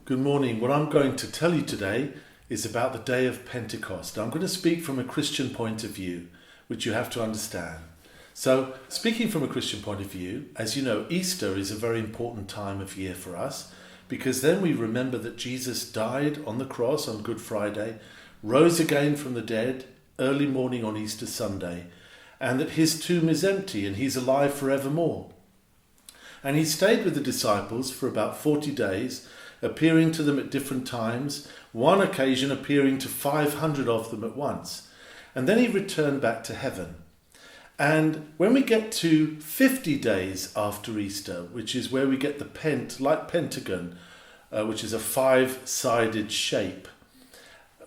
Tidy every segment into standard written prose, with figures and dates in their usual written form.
Good morning. What I'm going to tell you today is about the day of Pentecost. I'm going to speak from a Christian point of view, which you have to understand. So, speaking from a Christian point of view, as you know, Easter is a very important time of year for us because then we remember that Jesus died on the cross on Good Friday, rose again from the dead early morning on Easter Sunday, and that his tomb is empty and he's alive forevermore. And he stayed with the disciples for about 40 days, appearing to them at different times, one occasion appearing to 500 of them at once. And then he returned back to heaven. And when we get to 50 days after Easter, which is where we get the like pentagon, which is a 5-sided shape.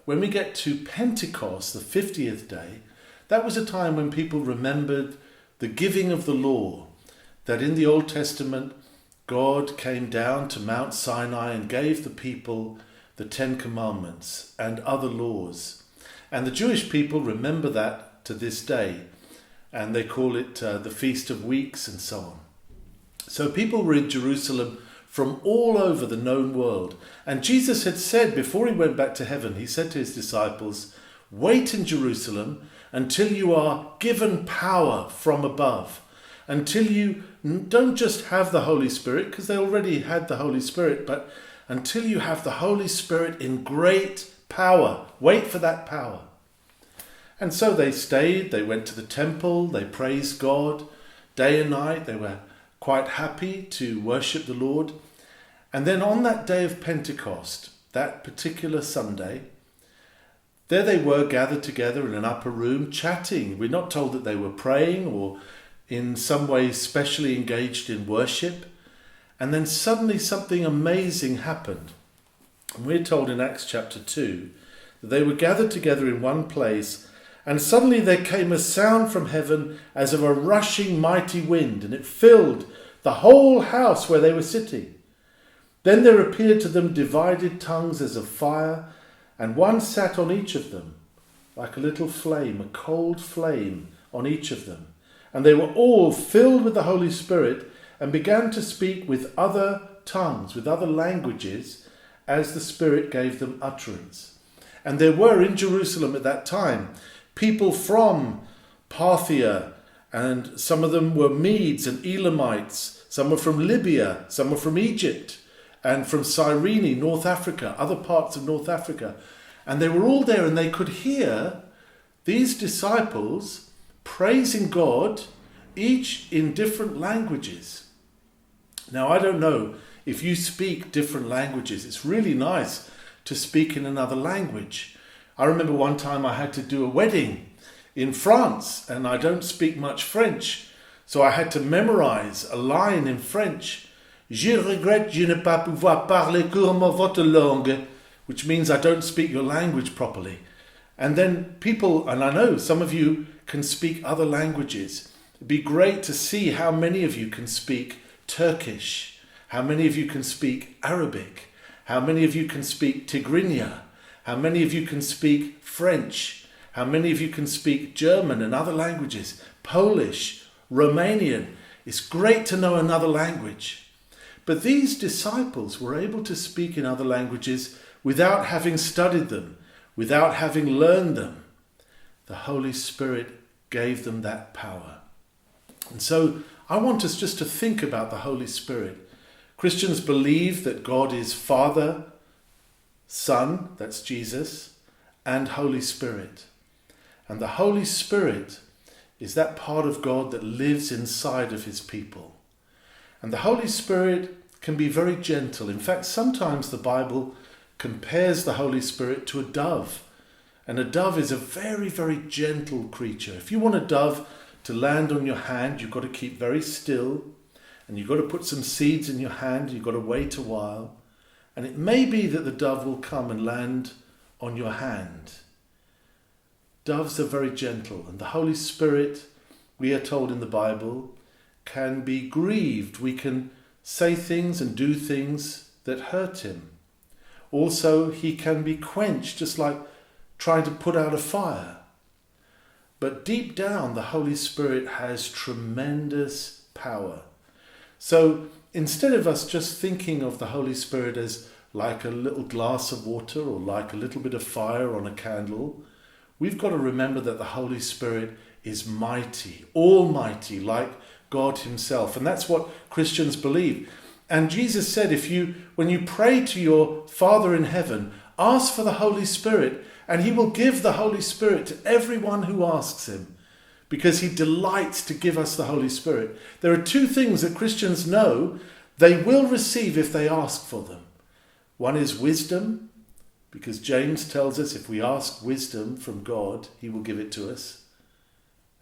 When we get to Pentecost, the 50th day, that was a time when people remembered the giving of the law, that in the Old Testament, God came down to Mount Sinai and gave the people the 10 Commandments and other laws. And the Jewish people remember that to this day. And they call it the Feast of Weeks and so on. So people were in Jerusalem from all over the known world. And Jesus had said before he went back to heaven, he said to his disciples, "Wait in Jerusalem until you are given power from above. Until you don't just have the Holy Spirit, because they already had the Holy Spirit, but until you have the Holy Spirit in great power. Wait for that power." And so they stayed, they went to the temple, they praised God day and night. They were quite happy to worship the Lord. And then on that day of Pentecost, that particular Sunday, there they were gathered together in an upper room chatting. We're not told that they were praying or in some way specially engaged in worship. And then suddenly something amazing happened. And we're told in Acts chapter 2 that they were gathered together in one place, and suddenly there came a sound from heaven as of a rushing mighty wind, and it filled the whole house where they were sitting. Then there appeared to them divided tongues as of fire, and one sat on each of them, like a little flame, a cold flame on each of them. And they were all filled with the Holy Spirit and began to speak with other tongues, with other languages, as the Spirit gave them utterance. And there were in Jerusalem at that time people from Parthia, and some of them were Medes and Elamites, some were from Libya, some were from Egypt, and from Cyrene, North Africa, other parts of North Africa. And they were all there, and they could hear these disciples praising God, each in different languages. Now, I don't know if you speak different languages. It's really nice to speak in another language. I remember one time I had to do a wedding in France, and I don't speak much French, so I had to memorize a line in French. Je regrette je ne pas pouvoir parler couramment votre langue, which means I don't speak your language properly. And then people, and I know some of you can speak other languages. It'd be great to see how many of you can speak Turkish, how many of you can speak Arabic, how many of you can speak Tigrinya, how many of you can speak French, how many of you can speak German and other languages, Polish, Romanian. It's great to know another language. But these disciples were able to speak in other languages without having studied them, without having learned them. The Holy Spirit gave them that power. And so I want us just to think about the Holy Spirit. Christians believe that God is Father, Son, that's Jesus, and Holy Spirit. And the Holy Spirit is that part of God that lives inside of his people. And the Holy Spirit can be very gentle. In fact, sometimes the Bible compares the Holy Spirit to a dove. And a dove is a very, very gentle creature. If you want a dove to land on your hand, you've got to keep very still, and you've got to put some seeds in your hand, you've got to wait a while, and it may be that the dove will come and land on your hand. Doves are very gentle, and the Holy Spirit, we are told in the Bible, can be grieved. We can say things and do things that hurt him. Also, he can be quenched, just like trying to put out a fire. But deep down, the Holy Spirit has tremendous power. So instead of us just thinking of the Holy Spirit as like a little glass of water or like a little bit of fire on a candle. We've got to remember that the Holy Spirit is mighty, almighty, like God himself. And that's what Christians believe. And Jesus said, when you pray to your Father in heaven, ask for the Holy Spirit, and he will give the Holy Spirit to everyone who asks him, because he delights to give us the Holy Spirit. There are two things that Christians know they will receive if they ask for them. One is wisdom, because James tells us if we ask wisdom from God, he will give it to us.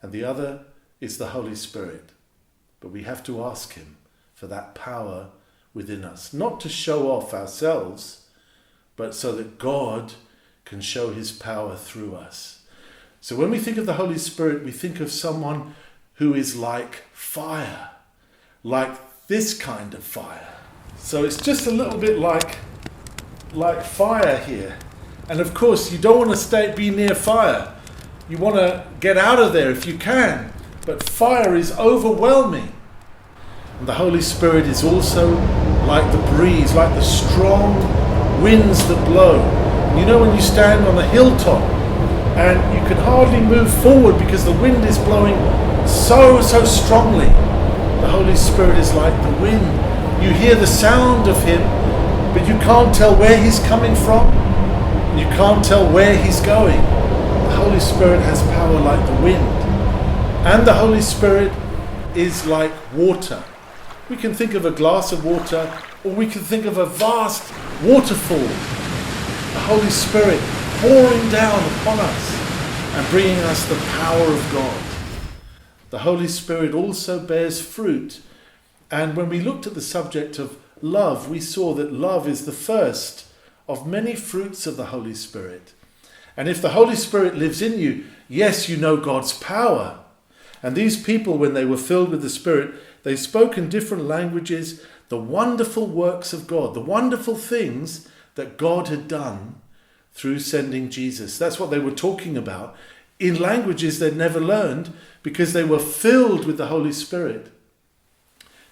And the other is the Holy Spirit. But we have to ask him for that power within us, not to show off ourselves, but so that God can show his power through us. So when we think of the Holy Spirit, we think of someone who is like fire, like this kind of fire. So it's just a little bit like fire here. And of course, you don't want to be near fire. You want to get out of there if you can. But fire is overwhelming. And the Holy Spirit is also like the breeze, like the strong winds that blow. You know when you stand on a hilltop and you can hardly move forward because the wind is blowing so strongly. The Holy Spirit is like the wind. You hear the sound of him, but you can't tell where he's coming from. You can't tell where he's going. The Holy Spirit has power like the wind. And the Holy Spirit is like water. We can think of a glass of water, or we can think of a vast waterfall. The Holy Spirit pouring down upon us and bringing us the power of God. The Holy Spirit also bears fruit. And when we looked at the subject of love, we saw that love is the first of many fruits of the Holy Spirit. And if the Holy Spirit lives in you, yes, you know God's power. And these people, when they were filled with the Spirit, they spoke in different languages the wonderful works of God, the wonderful things that God had done through sending Jesus. That's what they were talking about in languages they'd never learned because they were filled with the Holy Spirit.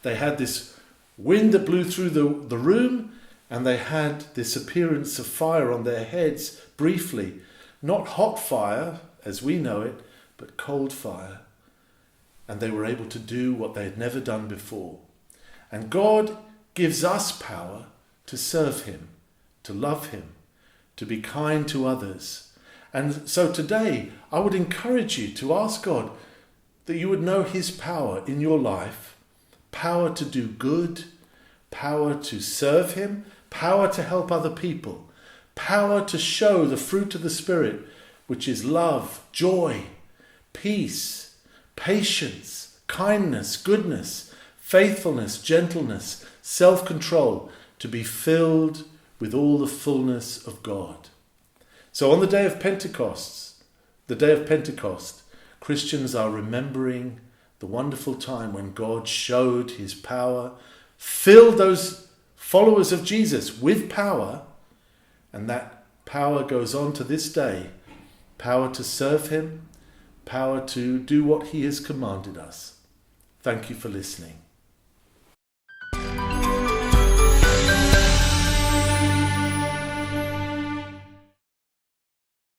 They had this wind that blew through the room, and they had this appearance of fire on their heads briefly. Not hot fire as we know it, but cold fire. And they were able to do what they had never done before. And God gives us power to serve him, to love him, to be kind to others. And so today, I would encourage you to ask God that you would know his power in your life, power to do good, power to serve him, power to help other people, power to show the fruit of the Spirit, which is love, joy, peace, patience, kindness, goodness, faithfulness, gentleness, self-control, to be filled with all the fullness of God. So on the day of Pentecost, Christians are remembering the wonderful time when God showed his power, filled those followers of Jesus with power, and that power goes on to this day, power to serve him, power to do what he has commanded us. Thank you for listening.